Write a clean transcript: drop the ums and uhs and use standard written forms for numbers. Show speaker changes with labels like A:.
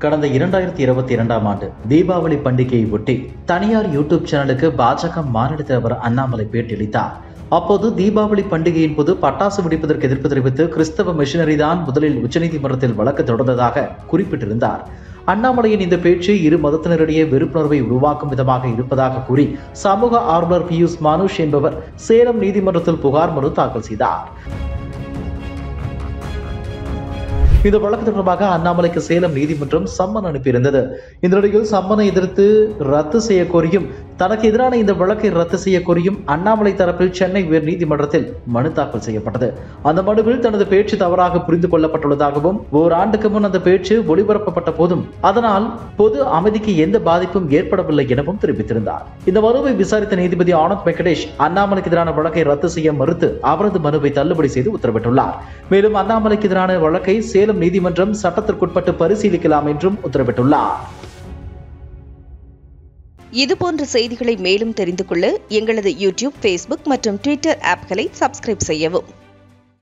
A: கடந்த 2022ஆம் ஆண்டு தீபாவளி பண்டிகையை ஒட்டி தனியார் யூடியூப் சேனலுக்கு பாஜக மாநில தலைவர் அண்ணாமலை பேட்டியளித்தார். அப்போது தீபாவளி பண்டிகையின் போது பட்டாசு வெடிப்பதற்கு எதிர்ப்பு தெரிவித்து கிறிஸ்தவ மிஷனரி தான் முதலில் உச்சநீதிமன்றத்தில் வழக்கு தொடர்ந்ததாக குறிப்பிட்டிருந்தார். அண்ணாமலையின் இந்த பேச்சு இரு மதத்தினரிடையே வெறுப்புணர்வை உருவாக்கும் விதமாக இருப்பதாக கூறி சமூக ஆர்வலர் பியூஷ் மனுஷ் என்பவர் சேலம் நீதிமன்றத்தில் புகார் மனு தாக்கல் செய்தார். இந்த வழக்கு தொடர்பாக அண்ணாமலைக்கு சேலம் நீதிமன்றம் சம்மன் அனுப்பியிருந்தது. இந்த நிலையில் சம்மனை எதிர்த்து ரத்து செய்ய கோரியும் தனக்கு எதிரான இந்த வழக்கை ரத்து செய்ய கோரியும் அண்ணாமலை தரப்பில் சென்னை உயர் நீதிமன்றத்தில் மனு தாக்கல் செய்யப்பட்டது. அந்த மனுவில் தனது பேச்சு தவறாக புரிந்து கொள்ளப்பட்டுள்ளதாகவும் ஓராண்டுக்கு முன் அந்த பேச்சு ஒளிபரப்பப்பட்ட போதும் அதனால் பொது அமைதிக்கு எந்த பாதிப்பும் ஏற்படவில்லை எனவும் தெரிவித்திருந்தார். இந்த மனுவை விசாரித்த நீதிபதி ஆனந்த் வெங்கடேஷ் அண்ணாமலைக்கு எதிரான வழக்கை ரத்து செய்ய மறுத்து அவரது மனுவை தள்ளுபடி செய்து உத்தரவிட்டுள்ளார். மேலும் அண்ணாமலைக்கு எதிரான வழக்கை சேலம் நீதிமன்றம் சட்டத்திற்குட்பட்டு பரிசீலிக்கலாம் என்றும் உத்தரவிட்டுள்ளார்.
B: இதுபோன்ற செய்திகளை மேலும் தெரிந்து கொள்ள எங்களது யூடியூப், ஃபேஸ்புக் மற்றும் ட்விட்டர் ஆப்களை சப்ஸ்கிரைப் செய்யவும்.